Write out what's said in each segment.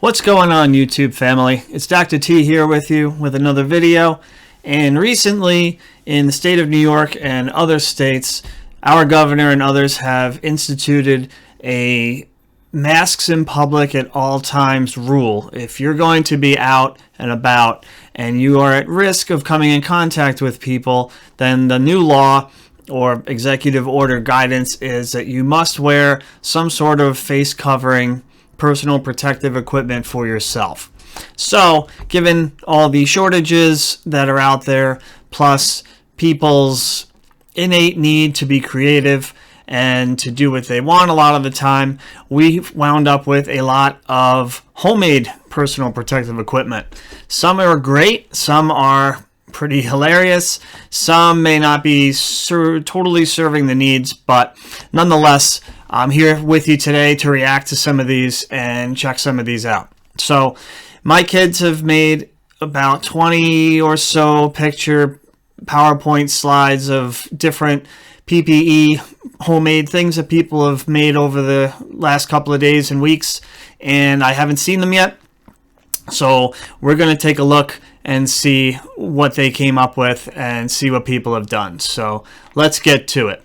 What's going on, YouTube family? It's Dr. T here with you with another video. And recently, in the state of New York and other states, our governor and others have instituted a masks in public at all times rule. If you're going to be out and about and you are at risk of coming in contact with people, then the new law or executive order guidance is that you must wear some sort of face covering, personal protective equipment for yourself. So, given all the shortages that are out there, plus people's innate need to be creative and to do what they want a lot of the time, we wound up with a lot of homemade personal protective equipment. Some are great, some are pretty hilarious, some may not be totally serving the needs, but nonetheless, I'm here with you today to react to some of these and check some of these out. So my kids have made about 20 or so picture PowerPoint slides of different PPE homemade things that people have made over the last couple of days and weeks, and I haven't seen them yet. So we're going to take a look and see what they came up with and see what people have done. So let's get to it.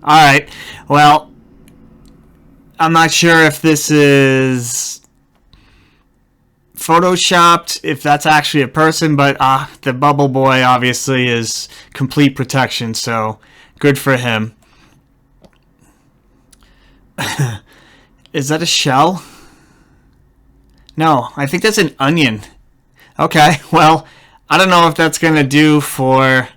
Alright, well, I'm not sure if this is photoshopped, if that's actually a person, but the bubble boy obviously is complete protection, so good for him. Is that a shell? No, I think that's an onion. Okay, well, I don't know if that's going to do for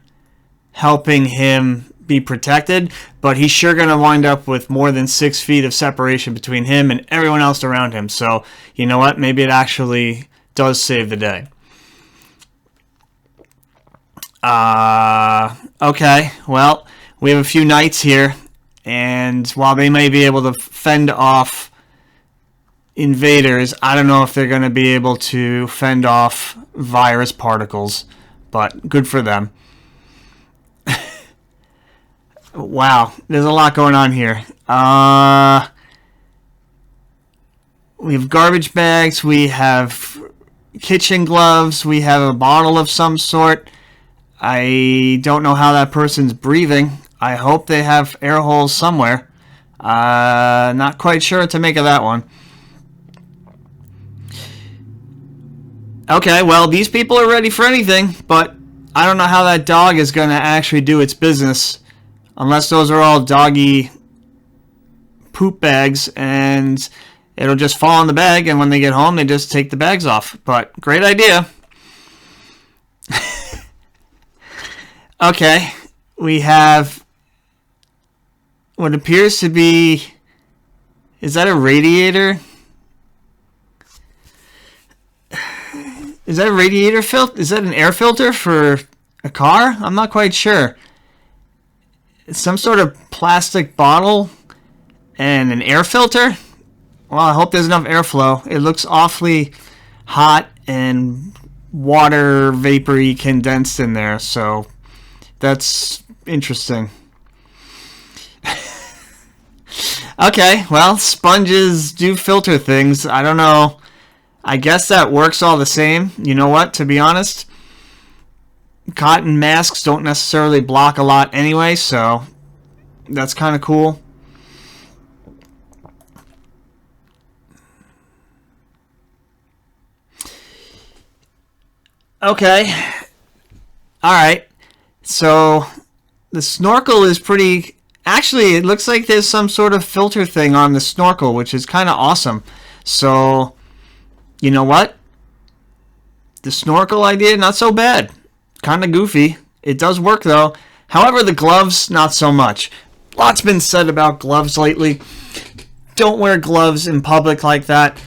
helping him be protected, but he's sure going to wind up with more than 6 feet of separation between him and everyone else around him. So, you know what? Maybe it actually does save the day. Okay, well, we have a few knights here, and while they may be able to fend off invaders, I don't know if they're going to be able to fend off virus particles, but good for them. Wow, there's a lot going on here. We have garbage bags, we have kitchen gloves, we have a bottle of some sort. I don't know how that person's breathing. I hope they have air holes somewhere. Not quite sure what to make of that one. Okay, well, these people are ready for anything, but I don't know how that dog is going to actually do its business. Unless those are all doggy poop bags and it'll just fall in the bag, and when they get home they just take the bags off. But great idea. Okay, we have what appears to be, is that a radiator? Is that a radiator filter? Is that an air filter for a car? I'm not quite sure. It's some sort of plastic bottle and an air filter. Well, I hope there's enough airflow. It looks awfully hot and water vapory condensed in there, so that's interesting. Okay, well, sponges do filter things. I don't know. I guess that works all the same. You know what, to be honest, cotton masks don't necessarily block a lot anyway, so that's kind of cool. Okay. Alright. So the snorkel is pretty... Actually, it looks like there's some sort of filter thing on the snorkel, which is kind of awesome. So, you know what? The snorkel idea, not so bad. Kind of goofy. It does work though. However, the gloves, not so much. Lots been said about gloves lately. Don't wear gloves in public like that.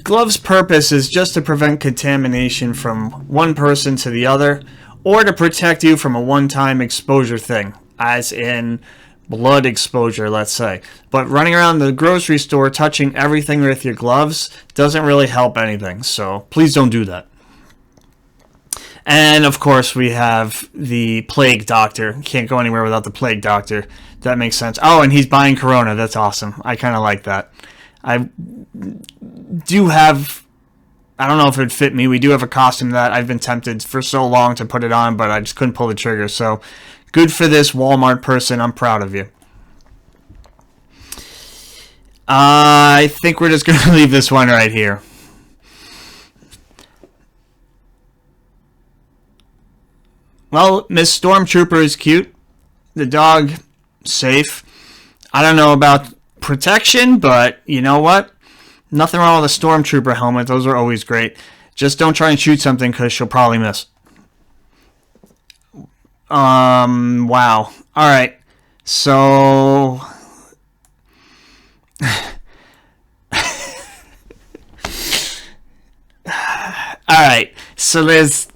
Gloves' purpose is just to prevent contamination from one person to the other, or to protect you from a one-time exposure thing, as in blood exposure, let's say. But running around the grocery store touching everything with your gloves doesn't really help anything, so please don't do that. And of course, we have the plague doctor. Can't go anywhere without the plague doctor. That makes sense. Oh, and he's buying Corona. That's awesome. I kind of like that. I do have, I don't know if it would fit me. We do have a costume that I've been tempted for so long to put it on, but I just couldn't pull the trigger. So good for this Walmart person. I'm proud of you. I think we're just going to leave this one right here. Well, Miss Stormtrooper is cute. The dog, safe. I don't know about protection, but you know what? Nothing wrong with a Stormtrooper helmet. Those are always great. Just don't try and shoot something because she'll probably miss. Wow. All right. So... Alright, so there's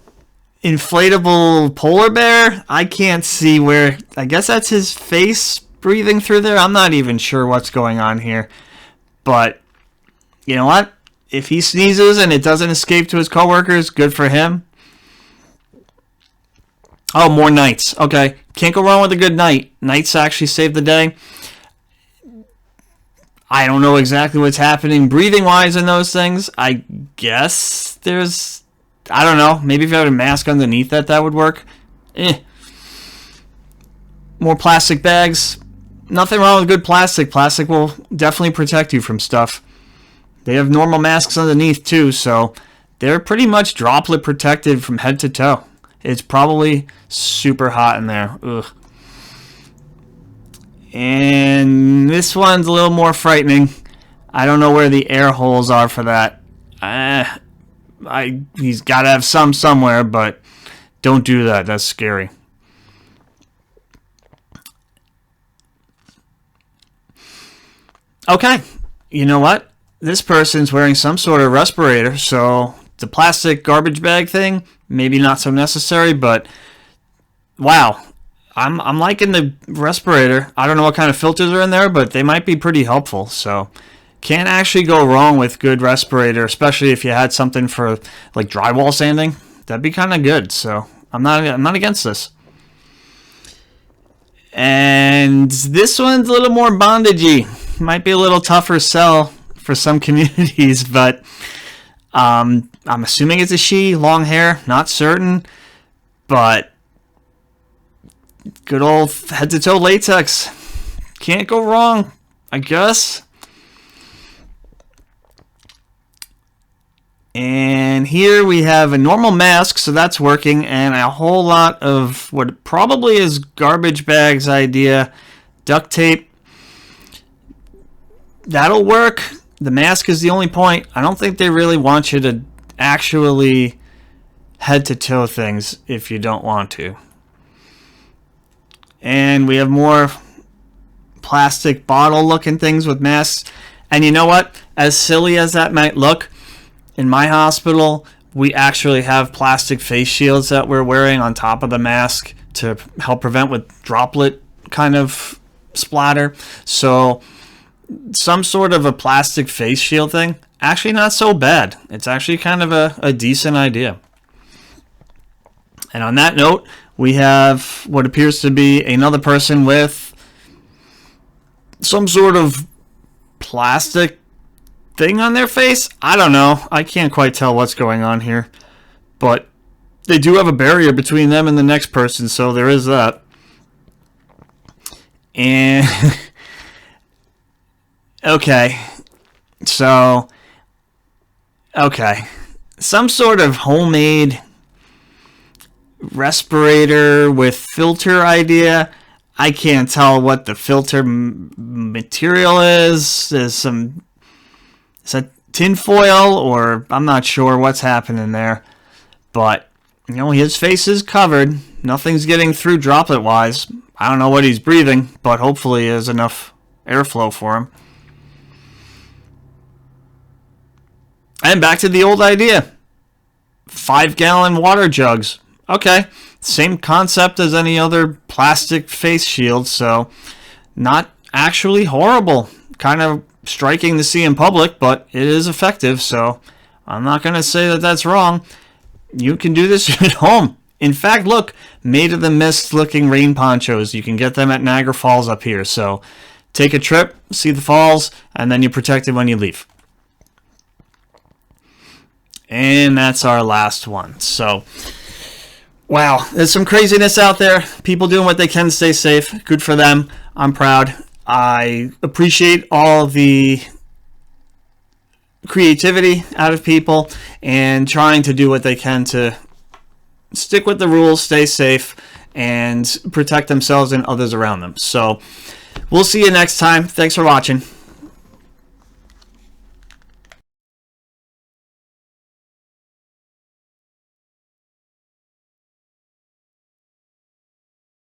inflatable polar bear. I can't see where, I guess that's his face breathing through there. I'm not even sure what's going on here. But, you know what? If he sneezes and it doesn't escape to his coworkers, good for him. Oh, more knights. Okay, can't go wrong with a good knight. Knights actually save the day. I don't know exactly what's happening breathing-wise in those things. I guess there's... I don't know. Maybe if you had a mask underneath that would work. More plastic bags. Nothing wrong with good plastic. Plastic will definitely protect you from stuff. They have normal masks underneath, too, so they're pretty much droplet protected from head to toe. It's probably super hot in there. Ugh. And this one's a little more frightening. I don't know where the air holes are for that. He's got to have some somewhere, but don't do that. That's scary. Okay, you know what? This person's wearing some sort of respirator, so the plastic garbage bag thing, maybe not so necessary, but wow. I'm liking the respirator. I don't know what kind of filters are in there, but they might be pretty helpful. So can't actually go wrong with good respirator, especially if you had something for like drywall sanding. That'd be kind of good. So I'm not against this. And this one's a little more bondagey. Might be a little tougher sell for some communities, but I'm assuming it's a she, long hair, not certain, but good old head-to-toe latex. Can't go wrong, I guess. And here we have a normal mask, so that's working, and a whole lot of what probably is garbage bags idea. Duct tape. That'll work. The mask is the only point. I don't think they really want you to actually head-to-toe things if you don't want to. And we have more plastic bottle looking things with masks. And you know what? As silly as that might look, in my hospital, we actually have plastic face shields that we're wearing on top of the mask to help prevent with droplet kind of splatter. So some sort of a plastic face shield thing, actually not so bad. It's actually kind of a decent idea. And on that note, we have what appears to be another person with some sort of plastic thing on their face. I don't know. I can't quite tell what's going on here. But they do have a barrier between them and the next person, so there is that. And okay. So okay. Some sort of homemade respirator with filter idea. I can't tell what the filter material is. Is that tin foil, or I'm not sure what's happening there. But you know, his face is covered. Nothing's getting through droplet wise. I don't know what he's breathing, but hopefully there's enough airflow for him. And back to the old idea. 5-gallon water jugs. Okay, same concept as any other plastic face shield, so not actually horrible. Kind of striking to see in public, but it is effective, so I'm not going to say that that's wrong. you can do this at home. In fact, look, Made of the Mist looking rain ponchos. You can get them at Niagara Falls up here. So take a trip, see the falls, and then you're protected when you leave. And that's our last one. So, wow, there's some craziness out there. People doing what they can to stay safe. Good for them. I'm proud. I appreciate all the creativity out of people and trying to do what they can to stick with the rules, stay safe, and protect themselves and others around them. So we'll see you next time. Thanks for watching.